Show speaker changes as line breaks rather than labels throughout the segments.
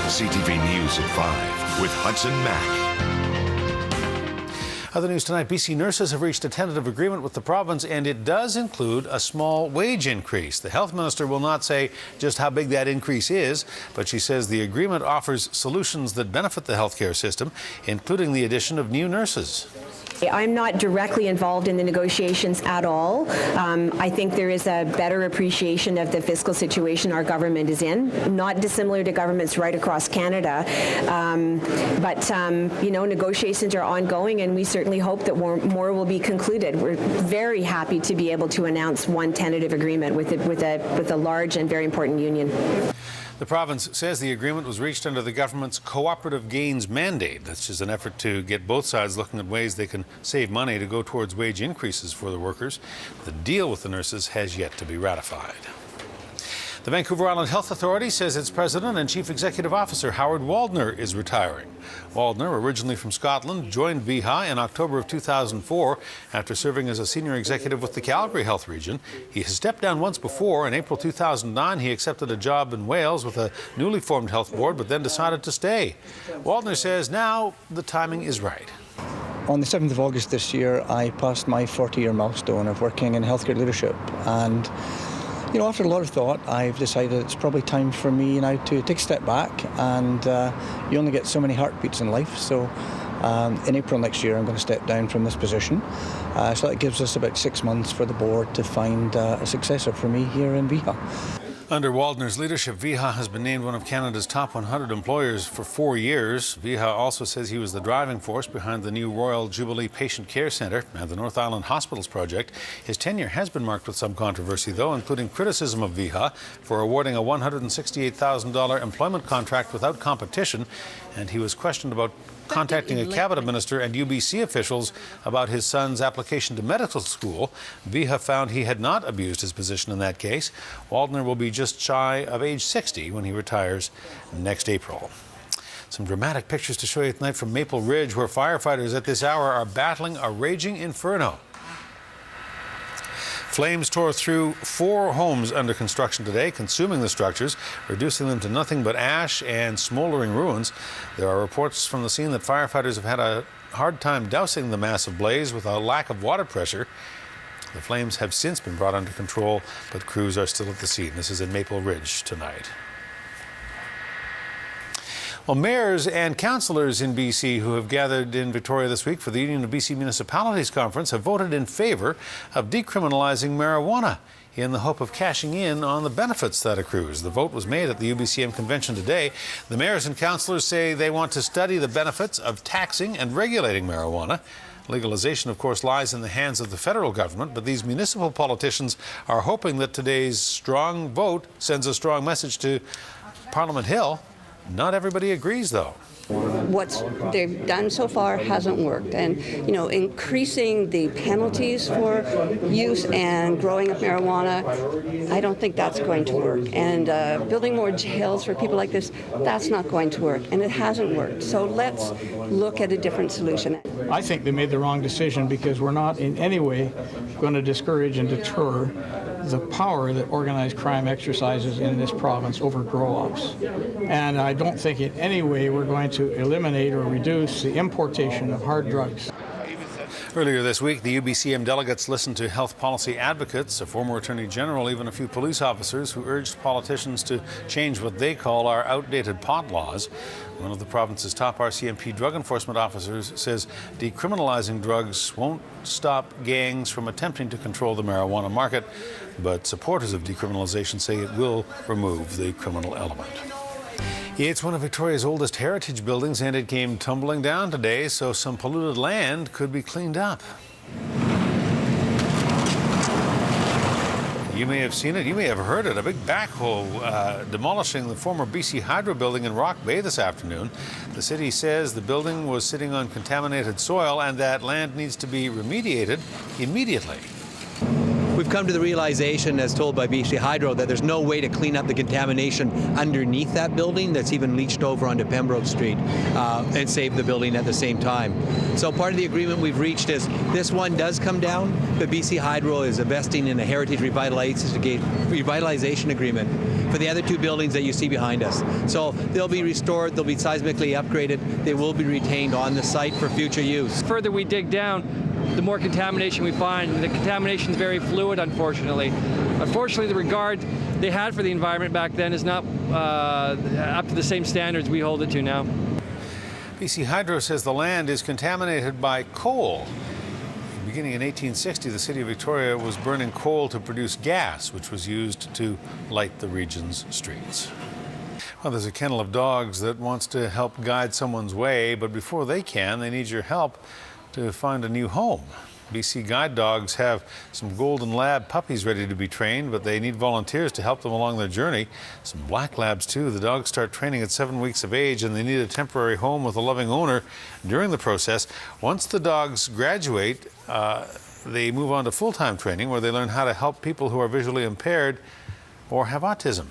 CTV News at 5 with Hudson Mack.
Other news tonight, BC nurses have reached a tentative agreement with the province, and it does include a small wage increase. The health minister will not say just how big that increase is, but she says the agreement offers solutions that benefit the healthcare system, including the addition of new nurses.
I'm not directly involved in the negotiations at all. I think there is a better appreciation of the fiscal situation our government is in, not dissimilar to governments right across Canada. You know, negotiations are ongoing, and we certainly hope that more will be concluded. We're very happy to be able to announce one tentative agreement with a large and very important union.
The province says the agreement was reached under the government's cooperative gains mandate. That's just an effort to get both sides looking at ways they can save money to go towards wage increases for the workers. The deal with the nurses has yet to be ratified. The Vancouver Island Health Authority says its president and chief executive officer, Howard Waldner, is retiring. Waldner, originally from Scotland, joined VIHA in October of 2004 after serving as a senior executive with the Calgary Health Region. He has stepped down once before. In April 2009, he accepted a job in Wales with a newly formed health board, but then decided to stay. Waldner says now the timing is right.
On the 7th of August this year, I passed my 40-year milestone of working in healthcare leadership, and you know, after a lot of thought, I've decided it's probably time for me now to take a step back, and you only get so many heartbeats in life. So in April next year, I'm going to step down from this position. So that gives us about 6 months for the board to find a successor for me here in VIHA.
Under Waldner's leadership, VIHA has been named one of Canada's top 100 employers for 4 years. VIHA also says he was the driving force behind the new Royal Jubilee Patient Care Centre and the North Island Hospitals project. His tenure has been marked with some controversy, though, including criticism of VIHA for awarding a $168,000 employment contract without competition, and he was questioned about contacting a cabinet minister and UBC officials about his son's application to medical school. VIHA found he had not abused his position in that case. Waldner will be just shy of age 60 when he retires next April. Some dramatic pictures to show you tonight from Maple Ridge, where firefighters at this hour are battling a raging inferno. Flames tore through 4 homes under construction today, consuming the structures, reducing them to nothing but ash and smoldering ruins. There are reports from the scene that firefighters have had a hard time dousing the massive blaze with a lack of water pressure. The flames have since been brought under control, but crews are still at the scene. This is in Maple Ridge tonight. Well, mayors and councillors in BC who have gathered in Victoria this week for the Union of BC Municipalities Conference have voted in favour of decriminalising marijuana in the hope of cashing in on the benefits that accrues. The vote was made at the UBCM convention today. The mayors and councillors say they want to study the benefits of taxing and regulating marijuana. Legalization, of course, lies in the hands of the federal government, but these municipal politicians are hoping that today's strong vote sends a strong message to Parliament Hill. Not everybody agrees, though.
What they've done so far hasn't worked, and you know, increasing the penalties for use and growing of marijuana, I don't think that's going to work. And building more jails for people like this, that's not going to work, and it hasn't worked. So let's look at a different solution.
I think they made the wrong decision because we're not in any way going to discourage and deter the power that organized crime exercises in this province over grow-ops. And I don't think in any way we're going to eliminate or reduce the importation of hard drugs.
Earlier this week, the UBCM delegates listened to health policy advocates, a former attorney general, even a few police officers who urged politicians to change what they call our outdated pot laws. One of the province's top RCMP drug enforcement officers says decriminalizing drugs won't stop gangs from attempting to control the marijuana market, but supporters of decriminalization say it will remove the criminal element. It's one of Victoria's oldest heritage buildings, and it came tumbling down today, so some polluted land could be cleaned up. You may have seen it, you may have heard it, a big backhoe demolishing the former BC Hydro building in Rock Bay this afternoon. The city says the building was sitting on contaminated soil and that land needs to be remediated immediately.
we've come to the realization, as told by BC Hydro, that there's no way to clean up the contamination underneath that building that's even leached over onto Pembroke Street and save the building at the same time. So part of the agreement we've reached is this one does come down, but BC Hydro is investing in a heritage revitalization agreement for the other two buildings that you see behind us. So they'll be restored, they'll be seismically upgraded, they will be retained on the site for future use.
The further we dig down, the more contamination we find. The contamination is very fluid, unfortunately. Unfortunately, the regard they had for the environment back then is not up to the same standards we hold it to now.
BC Hydro says the land is contaminated by coal. Beginning in 1860, the city of Victoria was burning coal to produce gas, which was used to light the region's streets. Well, there's a kennel of dogs that wants to help guide someone's way, but before they can, they need your help to find a new home. BC Guide Dogs have some Golden Lab puppies ready to be trained, but they need volunteers to help them along their journey. Some Black Labs, too. The dogs start training at 7 weeks of age, and they need a temporary home with a loving owner during the process. Once the dogs graduate, they move on to full-time training, where they learn how to help people who are visually impaired or have autism.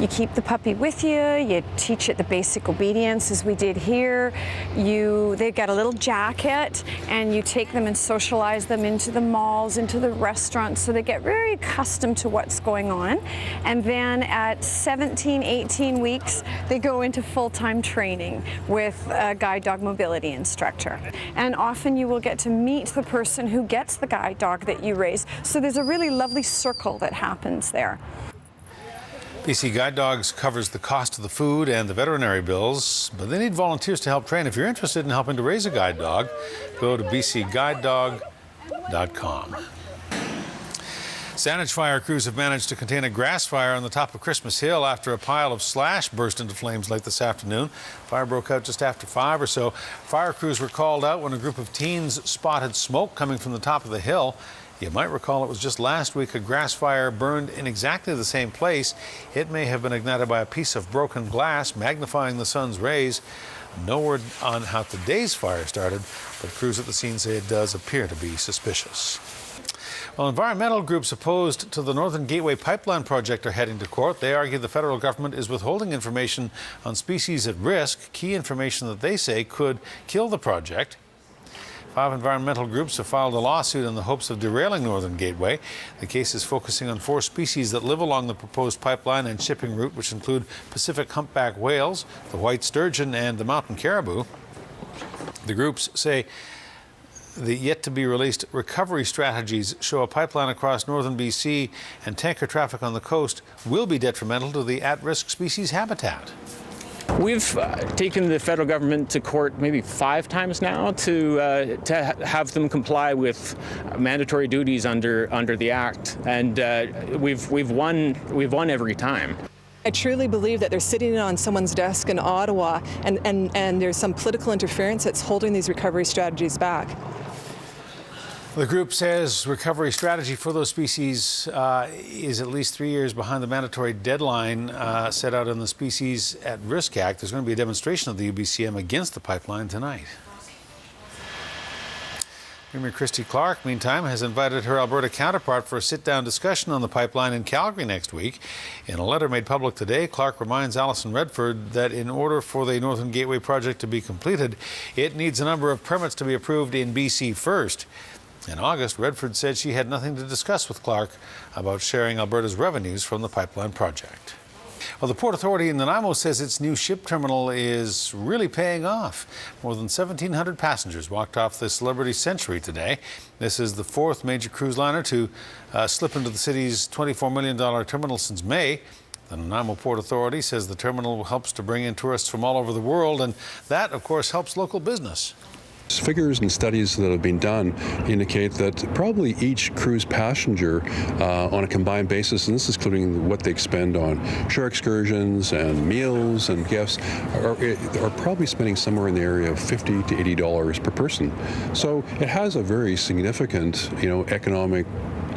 You keep the puppy with you, you teach it the basic obedience as we did here. They've got a little jacket and you take them and socialize them into the malls, into the restaurants, so they get very accustomed to what's going on. And then at 17, 18 weeks, they go into full-time training with a guide dog mobility instructor. And often you will get to meet the person who gets the guide dog that you raise. So there's a really lovely circle that happens there.
BC Guide Dogs covers the cost of the food and the veterinary bills, but they need volunteers to help train. If you're interested in helping to raise a guide dog, go to bcguidedog.com. Saanich fire crews have managed to contain a grass fire on the top of Christmas Hill after a pile of slash burst into flames late this afternoon. Fire broke out just after 5 or so. Fire crews were called out when a group of teens spotted smoke coming from the top of the hill. You might recall it was just last week a grass fire burned in exactly the same place. It may have been ignited by a piece of broken glass, magnifying the sun's rays. No word on how today's fire started, but crews at the scene say it does appear to be suspicious. Well, environmental groups opposed to the Northern Gateway Pipeline project are heading to court. They argue the federal government is withholding information on species at risk, key information that they say could kill the project. 5 environmental groups have filed a lawsuit in the hopes of derailing Northern Gateway. The case is focusing on 4 species that live along the proposed pipeline and shipping route, which include Pacific humpback whales, the white sturgeon, and the mountain caribou. The groups say the yet-to-be-released recovery strategies show a pipeline across northern BC and tanker traffic on the coast will be detrimental to the at-risk species habitat.
We've taken the federal government to court maybe 5 times now to have them comply with mandatory duties under the Act, and we've won every time.
I truly believe that they're sitting on someone's desk in Ottawa, and there's some political interference that's holding these recovery strategies back.
The group says recovery strategy for those species is at least 3 years behind the mandatory deadline set out in the Species at Risk Act. There's going to be a demonstration of the UBCM against the pipeline tonight. Premier Christy Clark, meantime, has invited her Alberta counterpart for a sit-down discussion on the pipeline in Calgary next week. In a letter made public today, Clark reminds Alison Redford that in order for the Northern Gateway project to be completed, it needs a number of permits to be approved in BC first. In August, Redford said she had nothing to discuss with Clark about sharing Alberta's revenues from the pipeline project. Well, the Port Authority in Nanaimo says its new ship terminal is really paying off. More than 1,700 passengers walked off the Celebrity Century today. This is the 4th major cruise liner to slip into the city's $24 million terminal since May. The Nanaimo Port Authority says the terminal helps to bring in tourists from all over the world, and that, of course, helps local business.
Figures and studies that have been done indicate that probably each cruise passenger on a combined basis, and this is including what they expend on shore excursions and meals and gifts, are probably spending somewhere in the area of $50 to $80 per person. So it has a very significant, economic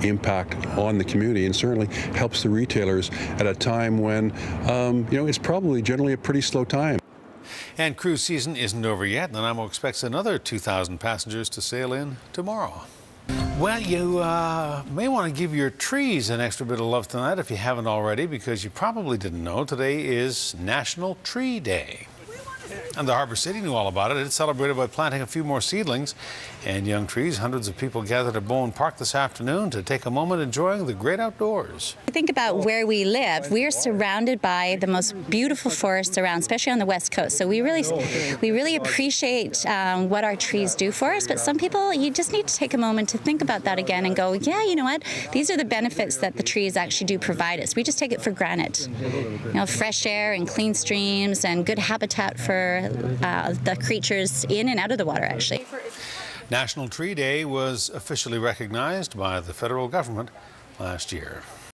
impact on the community, and certainly helps the retailers at a time when, it's probably generally a pretty slow time.
And cruise season isn't over yet. Nanaimo expects another 2,000 passengers to sail in tomorrow. Well, you may want to give your trees an extra bit of love tonight if you haven't already, because you probably didn't know today is National Tree Day. And the Harbor City knew all about it. It's celebrated by planting a few more seedlings and young trees. Hundreds of people gathered at Bowen Park this afternoon to take a moment enjoying the great outdoors.
Think about where we live. We're surrounded by the most beautiful forests around, especially on the West Coast. So we really appreciate what our trees do for us. But some people, you just need to take a moment to think about that again and go, yeah, you know what? These are the benefits that the trees actually do provide us. We just take it for granted. You know, fresh air and clean streams and good habitat for the creatures in and out of the water, actually.
National Tree Day was officially recognized by the federal government last year.